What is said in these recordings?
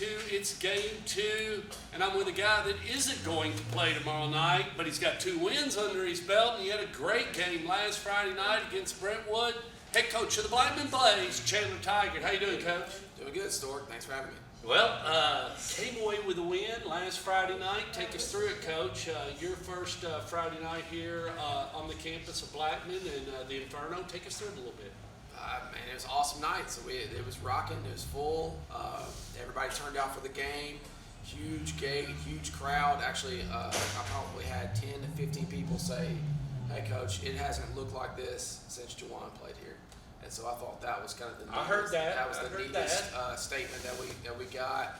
It's game 2, and I'm with a guy that isn't going to play tomorrow night, but he's got 2 wins under his belt, and he had a great game last Friday night against Brentwood. Head coach of the Blackman Blaze, Chandler Tygard. How you doing, Coach? Doing good, Stork. Thanks for having me. Well, came away with a win last Friday night. Take us through it, Coach. Your first Friday night here on the campus of Blackman and the Inferno. Take us through it a little bit. Man, it was an awesome night. So it was rocking. It was full. Everybody turned out for the game. Huge gate, huge crowd. Actually, I probably had 10 to 15 people say, "Hey, Coach, it hasn't looked like this since Juwan played here." And so I thought that was kind of the neatest, I heard that. That was the neatest statement that we got.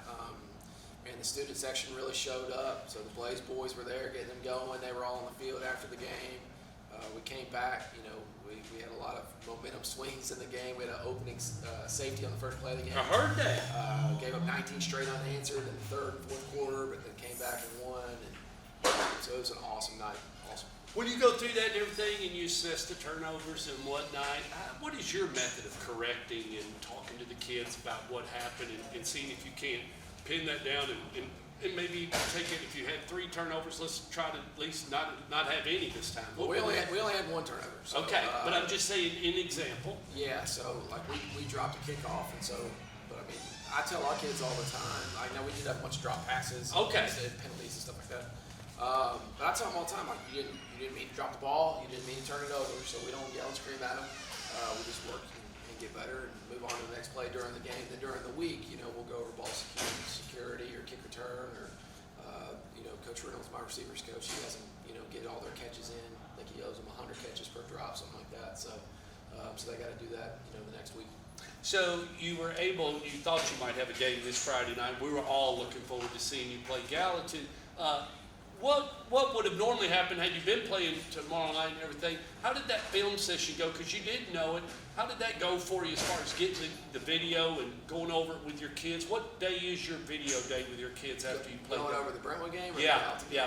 And the student section really showed up. So the Blaze boys were there, getting them going. They were all on the field after the game. We came back. We had a lot of momentum swings in the game. We had an opening safety on the first play of the game. I heard that. Gave up 19 straight unanswered in the third and fourth quarter, but then came back and won. And so it was an awesome night. Awesome. When you go through that and everything and you assess the turnovers and whatnot, what is your method of correcting and talking to the kids about what happened and seeing if you can't pin that down and maybe take it, if you had 3 turnovers, let's try to at least not have any this time. Well, we only had 1 turnover. So, okay, but I'm just saying in example. Yeah, so like we dropped a kickoff, and so, but I mean, I tell our kids all the time. I know we did have a bunch of drop passes, okay, and penalties and stuff like that. But I tell them all the time, like you didn't mean to drop the ball, you didn't mean to turn it over, so we don't yell and scream at them. We just work and get better and move on to the next play during the game. Then during the week, we'll go over ball security or kick return, or Coach Reynolds, my receivers coach, he doesn't get all their catches in. I think he owes them 100 catches per drop, something like that. So they got to do that the next week. So you thought you might have a game this Friday night. We were all looking forward to seeing you play Gallatin. What would have normally happened had you been playing tomorrow night and everything? How did that film session go? Because you didn't know it. How did that go for you as far as getting the video and going over it with your kids? What day is your video day with your kids after you play? Going over the Brentwood game? Or yeah,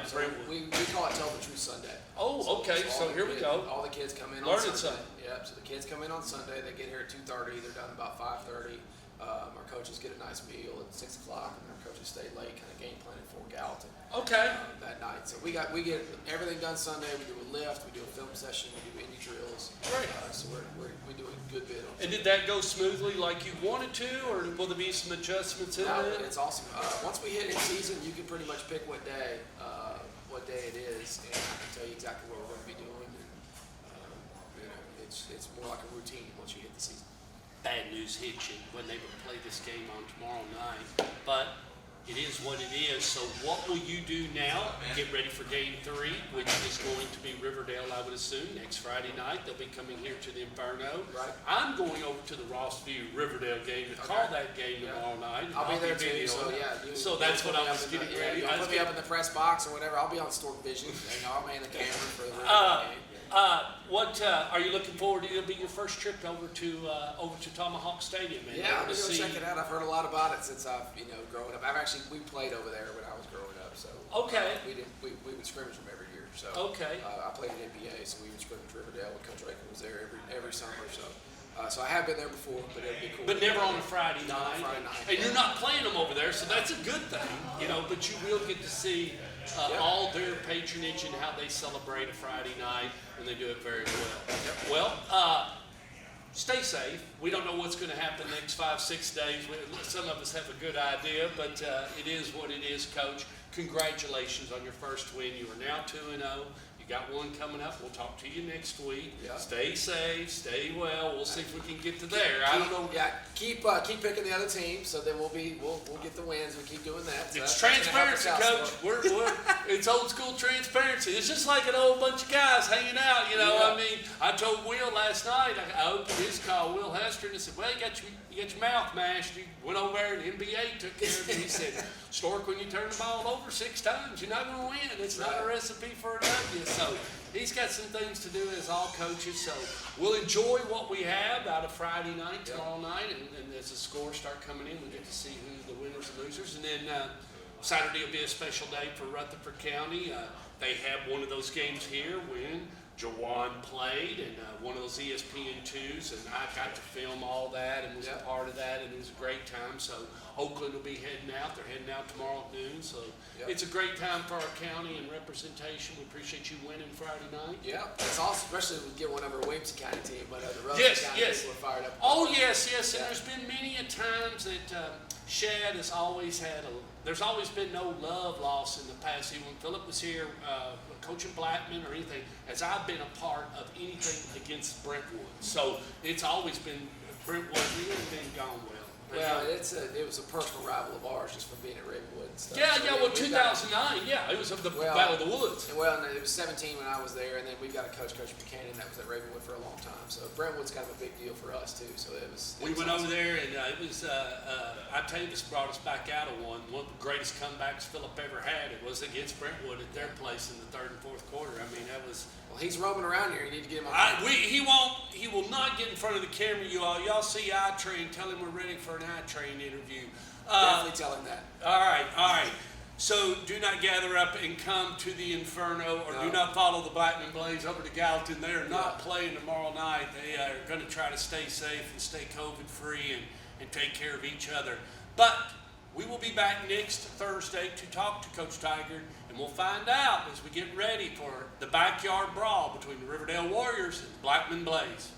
so Brentwood. We call it Tell the Truth Sunday. Oh, okay. So here we go. All the kids come in on Sunday. Yep. So the kids come in on Sunday. They get here at 2:30. They're done about 5:30. Our coaches get a nice meal at 6 o'clock, and our coaches stay late, kind of game planning for Gallatin. Okay. That night, so we get everything done Sunday. We do a lift, we do a film session, we do indie drills. Right. So we do a good bit. And did that go smoothly like you wanted to, or will there be some adjustments in it? It's awesome. Once we hit in season, you can pretty much pick what day it is, and I can tell you exactly what we're going to be doing. And it's more like a routine once you hit the season. Bad news hits you when they will play this game on tomorrow night, but it is what it is. So what will you do now? Get ready for game 3, which is going to be Riverdale, I would assume, next Friday night. They'll be coming here to the Inferno. Right. I'm going over to the Rossview Riverdale game to call that game tomorrow night. I'll be there too. So So that's what I was getting ready. Put me up in the press box or whatever. I'll be on Stork Vision. I'll man the camera for the Riverdale game. What are you looking forward to? It'll be your first trip over to Tomahawk Stadium, man. Yeah, I'm gonna go check it out. I've heard a lot about it since I've growing up. We played over there when I was growing up. So okay, we would scrimmage them every year. So okay, I played in NBA, so we would scrimmage Riverdale. Coach Raken was there every summer. So I have been there before, but it'd be cool. But never on a Friday night. On a Friday night. And you're not playing them over there, so that's a good thing, But you will get to see all their patronage and how they celebrate a Friday night, and they do it very well. Yep. Well, stay safe. We don't know what's going to happen the next 5-6 days. Some of us have a good idea, but it is what it is, Coach. Congratulations on your first win. You are now 2-0. You got one coming up. We'll talk to you next week. Yeah. Stay safe. Stay well. We'll see if we can get to there. I don't know. Yeah, keep picking the other team, so then we'll get the wins. We keep doing that. So it's transparency, Coach. It's old school transparency. It's just like an old bunch of guys hanging out. I mean, I told Will last night. I opened his call, Will Hester, and I said, "Well, you got your mouth mashed. You went over there, and the NBA took care of it." He said, "Stork, when you turn the ball over 6 times, you're not going to win. It's not a recipe for a W." So he's got some things to do as all coaches. So we'll enjoy what we have out of Friday night, tomorrow night, and as the scores start coming in, we get to see who the winners and losers. And then Saturday will be a special day for Rutherford County. They have one of those games here when Jawan played, and one of those ESPN2s, and I got to film all that and was a part of that, and it was a great time. So Oakland will be heading out. They're heading out tomorrow at noon. So it's a great time for our county and representation. We appreciate you winning Friday night. Yeah, it's awesome, especially if we get one of our Williamson County team, but the Rutherford Yes, County yes. people are fired up. Oh, yes, yes. And there's been many a times that Shad has always had there's always been no love lost in the past. Even when Philip was here, coaching Blackman or anything, as I've been a part of anything against Brentwood. So it's always been, Brentwood really been gone well. Well, it was a personal rival of ours just from being at Ravenwood and stuff. Yeah, So yeah, well, 2009, it was the Battle of the Woods. Well, and it was 17 when I was there, and then we've got a coach, Coach Buchanan, that was at Ravenwood for a long time. So Brentwood's kind of a big deal for us, too. So we went over there, and it was, I tell you, this brought us back out of one of the greatest comebacks Philip ever had. It was against Brentwood at their place in the third and fourth quarter. I mean, that was... Well, he's roaming around here. You need to get him on. He will not get in front of the camera, you all. Y'all see I-Train, tell him we're ready for an I-Train interview. Definitely tell him that. All right. So do not gather up and come to the Inferno, or do not follow the Blackman Blaze over to Gallatin. They are not playing tomorrow night. They are going to try to stay safe and stay COVID-free and take care of each other. But we will be back next Thursday to talk to Coach Tygard, and we'll find out as we get ready for the backyard brawl between the Riverdale Warriors and the Blackman Blaze.